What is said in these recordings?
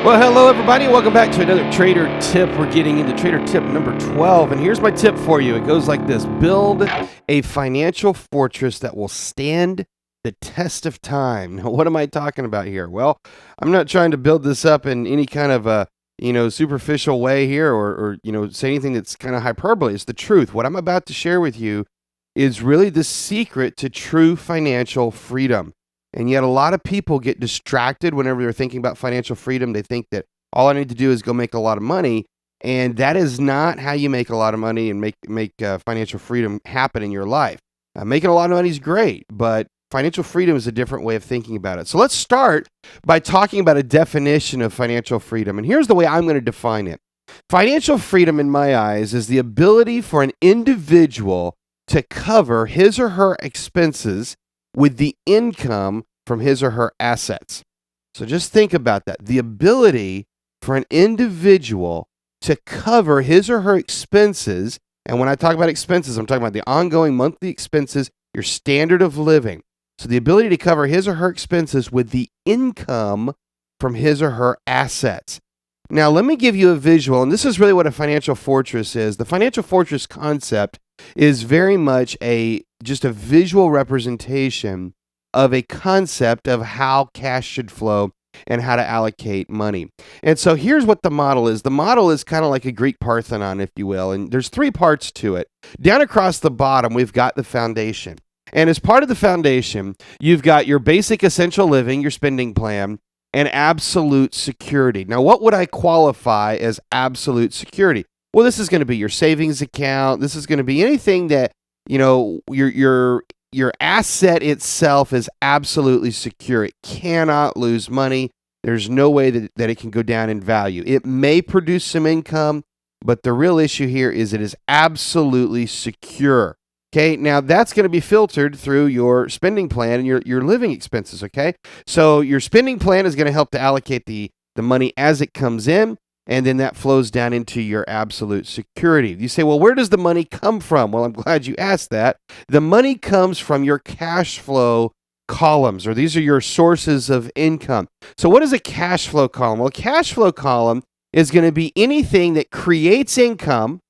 Well, hello, everybody. Welcome back to another Trader Tip. We're getting into Trader Tip number 12. And here's my tip for you. It goes like this: build a financial fortress that will stand the test of time. Now, what am I talking about here? Well, I'm not trying to build this up in any kind of a superficial way here or say anything that's kind of hyperbole. It's the truth. What I'm about to share with you is really the secret to true financial freedom. And yet, a lot of people get distracted whenever they're thinking about financial freedom. They think that all I need to do is go make a lot of money, and that is not how you make a lot of money and make financial freedom happen in your life. Making a lot of money is great, but financial freedom is a different way of thinking about it. So let's start by talking about a definition of financial freedom. And here's the way I'm going to define it. Financial freedom, in my eyes, is the ability for an individual to cover his or her expenses with the income from his or her assets. So just think about that. The ability for an individual to cover his or her expenses, and when I talk about expenses, I'm talking about the ongoing monthly expenses, your standard of living. So the ability to cover his or her expenses with the income from his or her assets. Now, let me give you a visual, and this is really what a financial fortress is. The financial fortress concept is very much just a visual representation of a concept of how cash should flow and how to allocate money. And so here's what the model is. The model is kind of like a Greek Parthenon, if you will, and there's three parts to it. Down across the bottom, we've got the foundation. And as part of the foundation, you've got your basic essential living, your spending plan, and absolute security. Now, what would I qualify as absolute security? Well, this is going to be your savings account. This is going to be anything that, your asset itself is absolutely secure. It cannot lose money. There's no way that it can go down in value. It may produce some income, but the real issue here is it is absolutely secure. Okay, now that's going to be filtered through your spending plan and your living expenses, okay? So your spending plan is going to help to allocate the money as it comes in, and then that flows down into your absolute security. You say, well, where does the money come from? Well, I'm glad you asked that. The money comes from your cash flow columns, or these are your sources of income. So what is a cash flow column? Well, a cash flow column is going to be anything that creates income,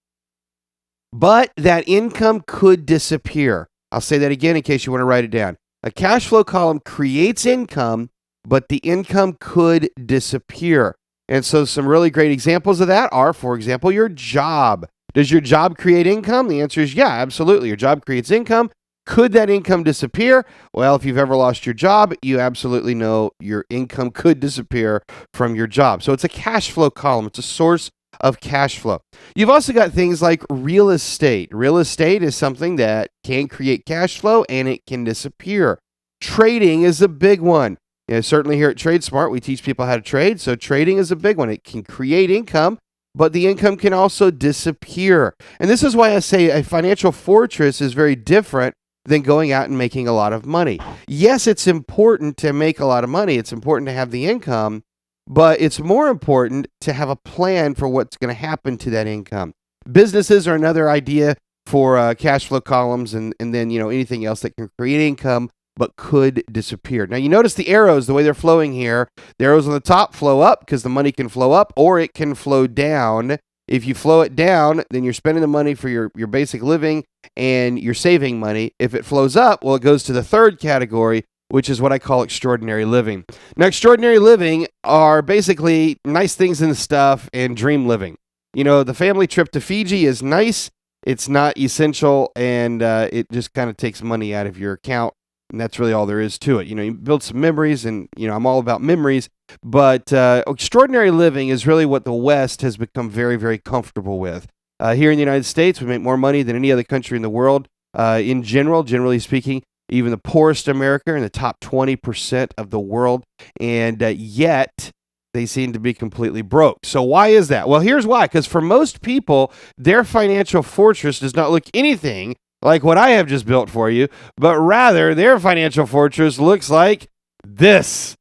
but that income could disappear. I'll say that again in case you want to write it down. A cash flow column creates income, but the income could disappear. And so some really great examples of that are, for example, your job. Does your job create income? The answer is yeah, absolutely. Your job creates income. Could that income disappear? Well, if you've ever lost your job, you absolutely know your income could disappear from your job. So it's a cash flow column. It's a source of cash flow. You've also got things like real estate. Real estate is something that can create cash flow and it can disappear. Trading is a big one. Certainly here at Tradesmart, we teach people how to trade. So trading is a big one. It can create income, but the income can also disappear. And this is why I say a financial fortress is very different than going out and making a lot of money. Yes, it's important to make a lot of money. It's important to have the income, but it's more important to have a plan for what's going to happen to that income. Businesses are another idea for cash flow columns and then anything else that can create income but could disappear. Now you notice the arrows, the way they're flowing here. The arrows on the top flow up because the money can flow up or it can flow down. If you flow it down, then you're spending the money for your basic living and you're saving money. If it flows up, well, it goes to the third category, which is what I call extraordinary living. Now, extraordinary living are basically nice things in the stuff and dream living. The family trip to Fiji is nice. It's not essential, and it just kind of takes money out of your account, and that's really all there is to it. You build some memories, and, I'm all about memories, but extraordinary living is really what the West has become very, very comfortable with. Here in the United States, we make more money than any other country in the world. In general, generally speaking, even the poorest America in the top 20% of the world, and yet they seem to be completely broke. So why is that? Well, here's why. Because for most people, their financial fortress does not look anything like what I have just built for you, but rather their financial fortress looks like this.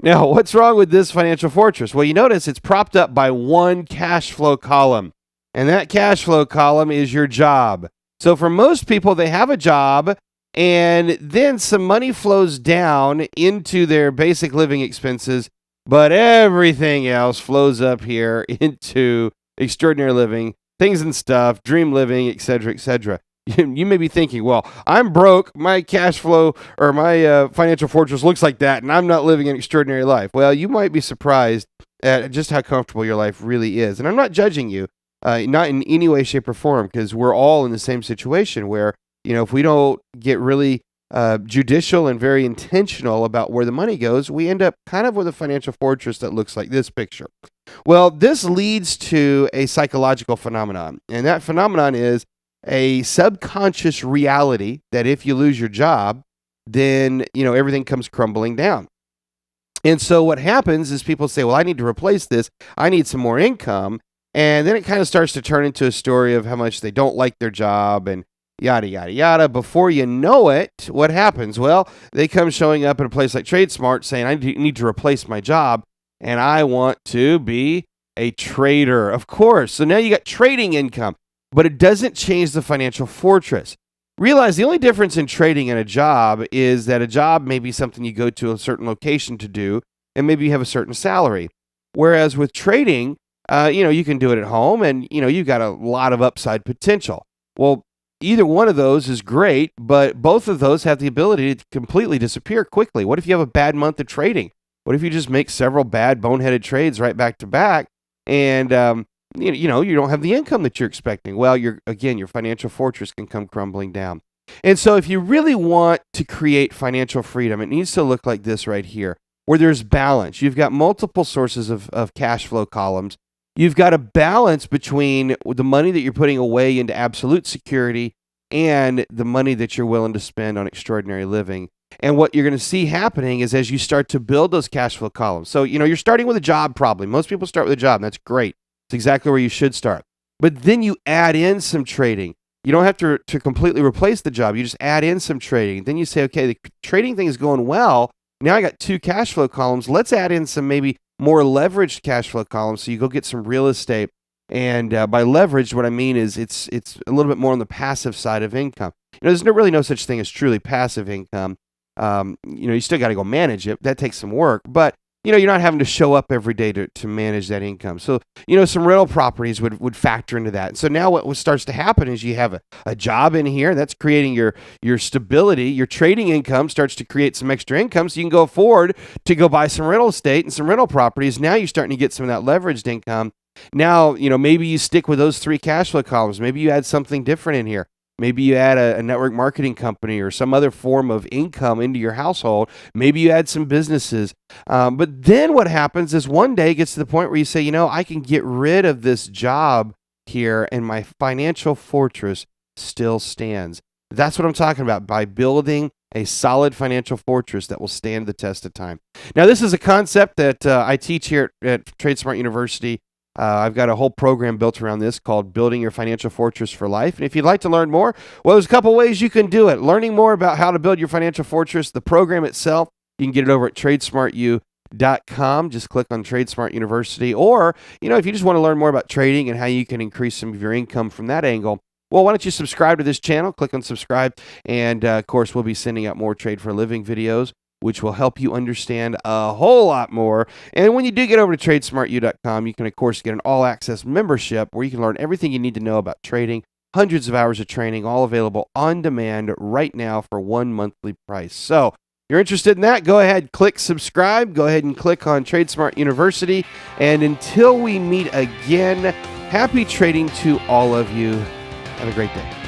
Now, what's wrong with this financial fortress? Well, you notice it's propped up by one cash flow column, and that cash flow column is your job. So for most people, they have a job, and then some money flows down into their basic living expenses, but everything else flows up here into extraordinary living, things and stuff, dream living, etc., etc. You may be thinking, well, I'm broke. My cash flow or my financial fortress looks like that, and I'm not living an extraordinary life. Well, you might be surprised at just how comfortable your life really is. And I'm not judging you, not in any way, shape, or form, because we're all in the same situation where, if we don't get really judicial and very intentional about where the money goes, we end up kind of with a financial fortress that looks like this picture. Well, this leads to a psychological phenomenon, and that phenomenon is a subconscious reality that if you lose your job, then everything comes crumbling down. And so what happens is people say, well, I need to replace this. I need some more income. And then it kind of starts to turn into a story of how much they don't like their job and yada, yada, yada. Before you know it, what happens? Well, they come showing up at a place like Tradesmart saying, I need to replace my job and I want to be a trader. Of course. So now you got trading income, but it doesn't change the financial fortress. Realize the only difference in trading and a job is that a job may be something you go to a certain location to do, and maybe you have a certain salary. Whereas with trading, you can do it at home, and you've got a lot of upside potential. Well, either one of those is great, but both of those have the ability to completely disappear quickly. What if you have a bad month of trading? What if you just make several bad boneheaded trades right back to back, and you don't have the income that you're expecting? Well, your financial fortress can come crumbling down. And so if you really want to create financial freedom, it needs to look like this right here, where there's balance. You've got multiple sources of cash flow columns. You've got a balance between the money that you're putting away into absolute security and the money that you're willing to spend on extraordinary living. And what you're going to see happening is as you start to build those cash flow columns. So, you're starting with a job probably. Most people start with a job, and that's great. It's exactly where you should start. But then you add in some trading. You don't have to completely replace the job. You just add in some trading. Then you say, okay, the trading thing is going well. Now I got 2 cash flow columns. Let's add in some maybe more leveraged cash flow columns. So you go get some real estate. And by leveraged, what I mean is it's a little bit more on the passive side of income. There's really no such thing as truly passive income. You still got to go manage it. That takes some work. But you're not having to show up every day to manage that income. So, some rental properties would factor into that. And so now what starts to happen is you have a job in here that's creating your stability. Your trading income starts to create some extra income so you can go afford to go buy some rental estate and some rental properties. Now you're starting to get some of that leveraged income. Now, maybe you stick with those 3 cash flow columns. Maybe you add something different in here. Maybe you add a network marketing company or some other form of income into your household. Maybe you add some businesses. But then what happens is one day it gets to the point where you say, I can get rid of this job here and my financial fortress still stands. That's what I'm talking about by building a solid financial fortress that will stand the test of time. Now, this is a concept that I teach here at Tradesmart University. I've got a whole program built around this called Building Your Financial Fortress for Life. And if you'd like to learn more, well, there's a couple ways you can do it. Learning more about how to build your financial fortress, the program itself, you can get it over at tradesmartu.com. Just click on Tradesmart University. Or, if you just want to learn more about trading and how you can increase some of your income from that angle, well, why don't you subscribe to this channel? Click on subscribe. And, of course, we'll be sending out more Trade for a Living videos, which will help you understand a whole lot more. And when you do get over to tradesmartu.com, you can, of course, get an all-access membership where you can learn everything you need to know about trading, hundreds of hours of training, all available on demand right now for one monthly price. So if you're interested in that, go ahead, click subscribe. Go ahead and click on Tradesmart University. And until we meet again, happy trading to all of you. Have a great day.